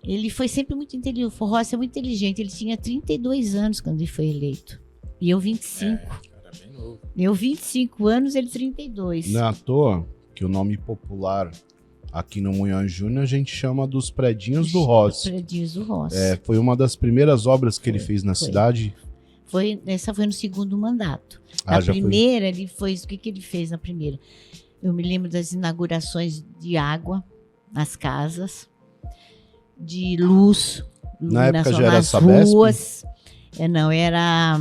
Ele foi sempre muito inteligente, o Rossi é muito inteligente, ele tinha 32 anos quando ele foi eleito, e eu 25. Era bem novo. Eu 25 anos, ele 32. Não é à toa que o nome popular aqui no Munhã Júnior a gente chama dos Predinhos do Rossi. Predinhos do Rossi. Foi uma das primeiras obras que ele fez na cidade. Essa foi no segundo mandato. Ah, Na já primeira, ele foi. O que ele fez na primeira? Eu me lembro das inaugurações de água nas casas, de luz, Na época já era nas Sabesp? ruas. Não, era.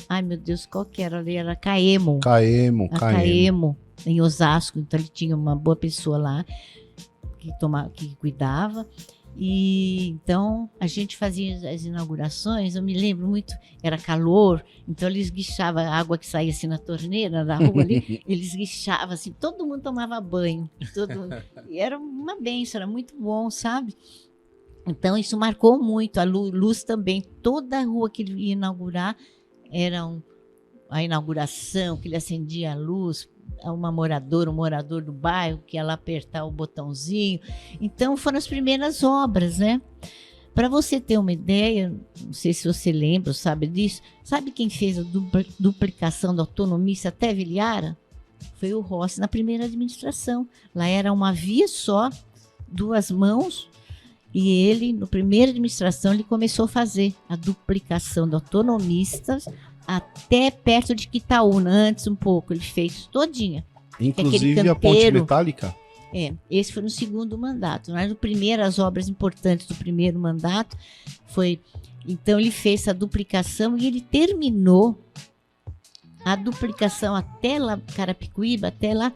Ai, meu Deus, qual que era ali? Era Caemo. Caemo. Caemo, em Osasco. Então, ele tinha uma boa pessoa lá que cuidava. E então a gente fazia as inaugurações, eu me lembro muito, era calor, então eles guichavam a água que saía assim na torneira da rua ali, eles guichavam assim, todo mundo tomava banho, e era uma benção, era muito bom, sabe? Então isso marcou muito, a luz também, toda a rua que ele ia inaugurar era a inauguração, que ele acendia a luz, um morador do bairro que ia lá apertar o botãozinho. Então foram as primeiras obras, né? Para você ter uma ideia, não sei se você lembra ou sabe disso, sabe quem fez a duplicação da autonomista até Viliara? Foi o Rossi na primeira administração. Lá era uma via só, 2 mãos, e ele, na primeira administração, ele começou a fazer a duplicação da autonomistas até perto de Quitaúna, antes um pouco, ele fez todinha. Inclusive a ponte metálica? Esse foi no segundo mandato. Mas no primeiro, as obras importantes do primeiro mandato foi... Então ele fez essa duplicação e ele terminou a duplicação até lá, Carapicuíba, até lá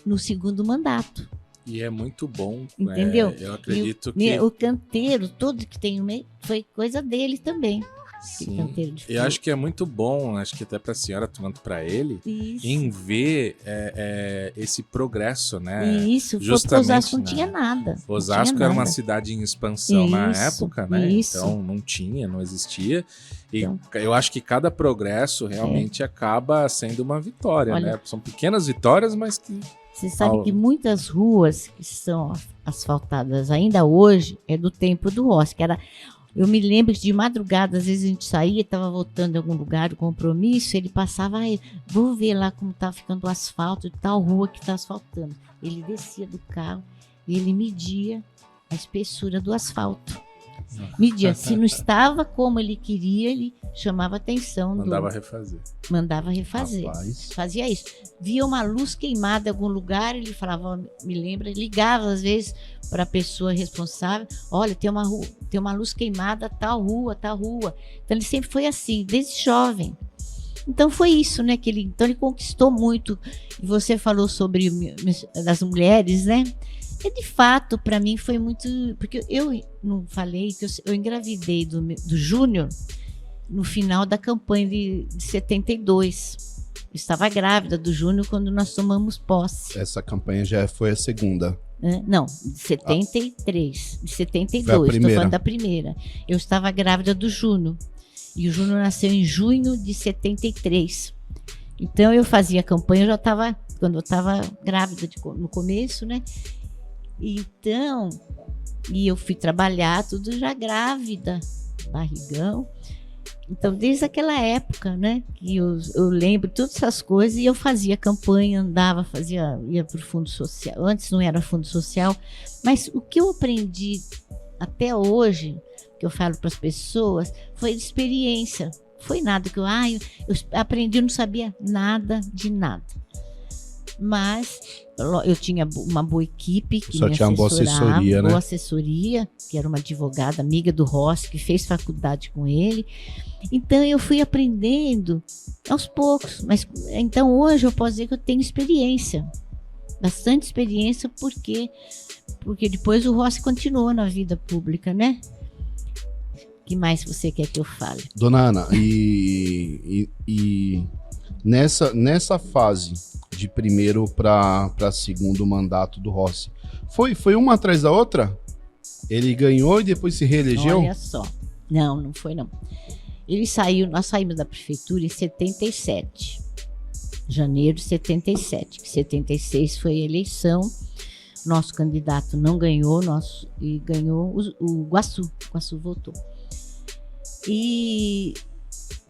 no segundo mandato. E é muito bom. Entendeu? Eu acredito que... O canteiro todo que tem no meio foi coisa dele também. Sim, eu acho que é muito bom, acho que até para a senhora, quanto para ele, em ver esse progresso, né? Isso, justamente Osasco não tinha nada. Osasco era uma cidade em expansão na época, né? Então não existia. E então, eu acho que cada progresso realmente acaba sendo uma vitória, né? São pequenas vitórias, mas que... Você sabe que muitas ruas que são asfaltadas ainda hoje é do tempo do Rossi, que era... Eu me lembro que de madrugada, às vezes a gente saía, estava voltando em algum lugar do compromisso, ele passava, vou ver lá como está ficando o asfalto de tal rua que está asfaltando. Ele descia do carro e ele media a espessura do asfalto. Media. Se não estava como ele queria, ele chamava atenção. Mandava refazer. Rapaz. Fazia isso. Via uma luz queimada em algum lugar, ele falava, me lembra, ligava às vezes para a pessoa responsável, olha, tem uma luz queimada, tal rua. Então ele sempre foi assim, desde jovem. Então foi isso, né? Então ele conquistou muito. E você falou sobre das mulheres, né? E de fato, para mim foi muito... Porque eu não falei que eu engravidei do Júnior no final da campanha de 72. Eu estava grávida do Júnior quando nós tomamos posse. Essa campanha já foi a segunda. Não, de 73. De 72, estou falando da primeira. Eu estava grávida do Júnior. E o Júnior nasceu em junho de 73. Então eu fazia campanha, quando eu estava grávida no começo, né? Então, e eu fui trabalhar tudo já grávida, barrigão. Então, desde aquela época, né, que eu lembro todas essas coisas, e eu fazia campanha, ia para o Fundo Social. Antes não era Fundo Social, mas o que eu aprendi até hoje, que eu falo para as pessoas, foi experiência. Foi nada que eu aprendi, eu não sabia nada de nada. Mas eu tinha uma boa equipe que só me tinha uma boa assessoria, né? Boa assessoria, que era uma advogada amiga do Rossi, que fez faculdade com ele. Então eu fui aprendendo aos poucos. Mas então hoje eu posso dizer que eu tenho experiência, bastante experiência, porque depois o Rossi continuou na vida pública, né? O que mais você quer que eu fale? Dona Ana, e nessa fase de primeiro para segundo mandato do Rossi, foi uma atrás da outra? Ele ganhou e depois se reelegeu? Olha só. Não foi não. Nós saímos da prefeitura em 77. Janeiro de 77. 76 foi a eleição. Nosso candidato não ganhou, e ganhou o Guaçu. O Guaçu votou. E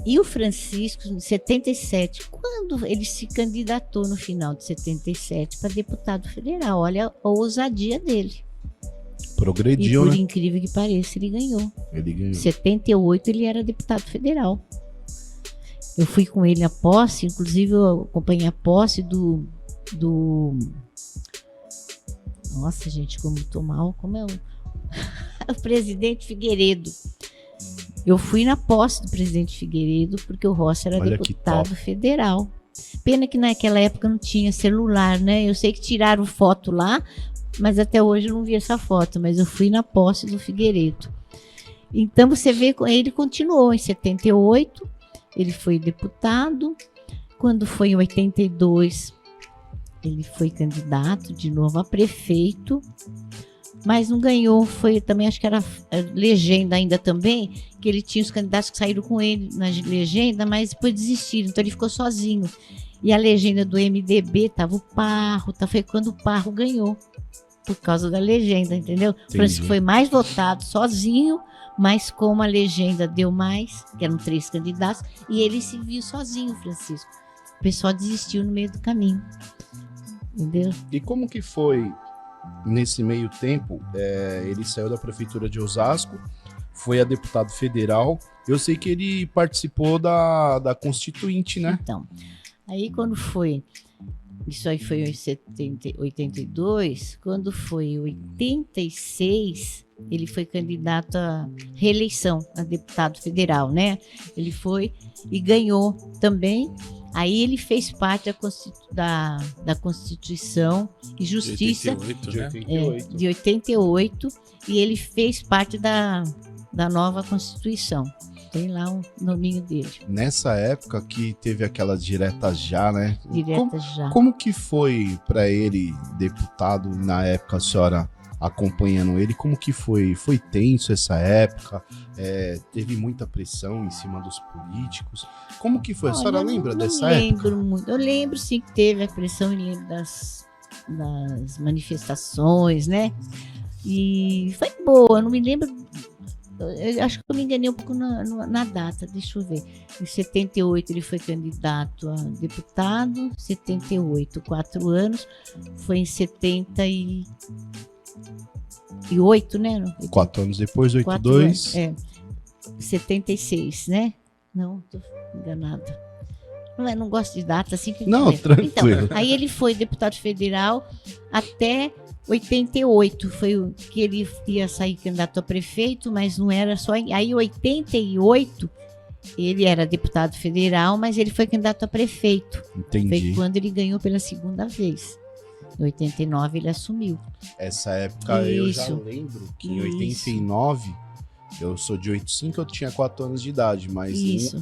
o Francisco, em 77, quando ele se candidatou no final de 77 para deputado federal, olha a ousadia dele. Progrediu, e por incrível que pareça, ele ganhou. Em 78 ele era deputado federal. Eu fui com ele à posse, inclusive eu acompanhei a posse do nossa, gente, como tô mal, como é o presidente Figueiredo. Eu fui na posse do presidente Figueiredo porque o Rossi era deputado federal. Pena que naquela época não tinha celular, né? Eu sei que tiraram foto lá, mas até hoje eu não vi essa foto, mas eu fui na posse do Figueiredo. Então você vê, ele continuou em 78, ele foi deputado. Quando foi em 82, ele foi candidato de novo a prefeito, mas não ganhou. Foi também, acho que era legenda ainda também, que ele tinha os candidatos que saíram com ele na legenda, mas depois desistiram, então ele ficou sozinho. E a legenda do MDB tava o Parro, foi quando o Parro ganhou, por causa da legenda, entendeu? O Francisco foi mais votado sozinho, mas como a legenda deu mais, que eram 3 candidatos, e ele se viu sozinho, Francisco. O pessoal desistiu no meio do caminho. Entendeu? E como que foi nesse meio tempo? Ele saiu da prefeitura de Osasco, foi a deputado federal. Eu sei que ele participou da Constituinte, né? Então, aí quando foi, isso aí foi em 82, quando foi em 86, ele foi candidato à reeleição a deputado federal, né? Ele foi e ganhou também. Aí ele fez parte da Constituição e Justiça de 88, e ele fez parte da nova Constituição. Tem lá o nominho dele. Nessa época que teve aquelas diretas já, né? Já. Como que foi para ele, deputado, na época, a senhora acompanhando ele, como que foi? Foi tenso essa época? Teve muita pressão em cima dos políticos? Como que foi? A senhora lembra dessa época? Não lembro muito. Eu lembro sim que teve a pressão, eu lembro das manifestações, né? E foi boa, não me lembro. Eu acho que eu me enganei um pouco na data, deixa eu ver. Em 78 ele foi candidato a deputado, 78, 4 anos, foi em 78, né? 4 anos depois, 82. 76, né? Não, tô enganada. Não gosto de data assim. Não, tranquilo. Então, aí ele foi deputado federal até 88, foi o que ele ia sair candidato a prefeito, mas não era só. Aí em 88 ele era deputado federal, mas ele foi candidato a prefeito. Entendi. Foi quando ele ganhou pela segunda vez. Em 89 ele assumiu. Essa época eu já lembro que em 89, eu sou de 85, eu tinha 4 anos de idade, mas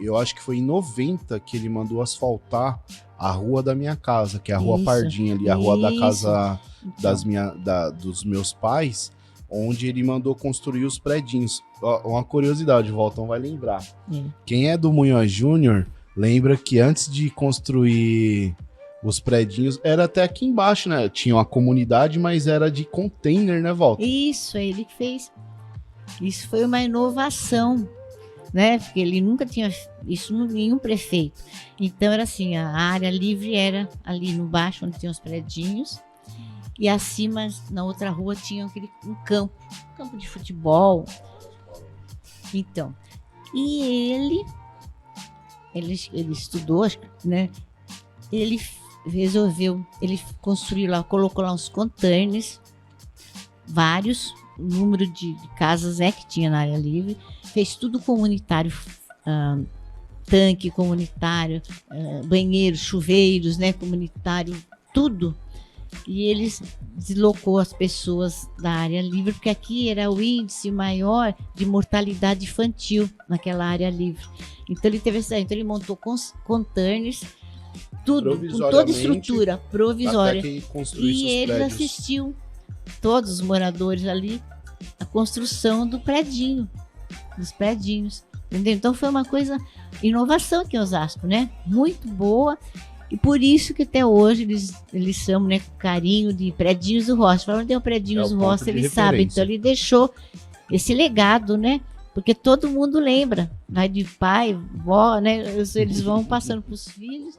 eu acho que foi em 90 que ele mandou asfaltar a rua da minha casa, que é a Rua Pardinha ali, a rua da casa dos meus pais, onde ele mandou construir os predinhos. Uma curiosidade, o Walton vai lembrar. Quem é do Munhoz Júnior lembra que antes de construir os predinhos, era até aqui embaixo, né? Tinha uma comunidade, mas era de container, né, Walton? Isso, é ele que fez. Isso foi uma inovação, né? Porque ele nunca tinha isso, nenhum prefeito. Então era assim, a área livre era ali no baixo, onde tinha os predinhos, e acima, na outra rua, tinha um campo de futebol. Então, e ele estudou, né? Ele resolveu, ele construiu lá, colocou lá uns containers, vários, número de casas que tinha na área livre, fez tudo comunitário, tanque comunitário, banheiros, chuveiros, né, comunitário, tudo. E eles deslocou as pessoas da área livre, porque aqui era o índice maior de mortalidade infantil naquela área livre. Então ele montou containers, tudo, com toda estrutura provisória. E eles assistiam, todos os moradores ali, a construção dos predinhos, entendeu? Então foi uma coisa, inovação aqui em Osasco, né? Muito boa. E por isso que até hoje eles chamam, né, com carinho de Predinhos do Rossi. Falando tem o Predinhos do Rossi, eles sabem. Então ele deixou esse legado, né? Porque todo mundo lembra, né, de pai, vó, né? Eles vão passando para os filhos.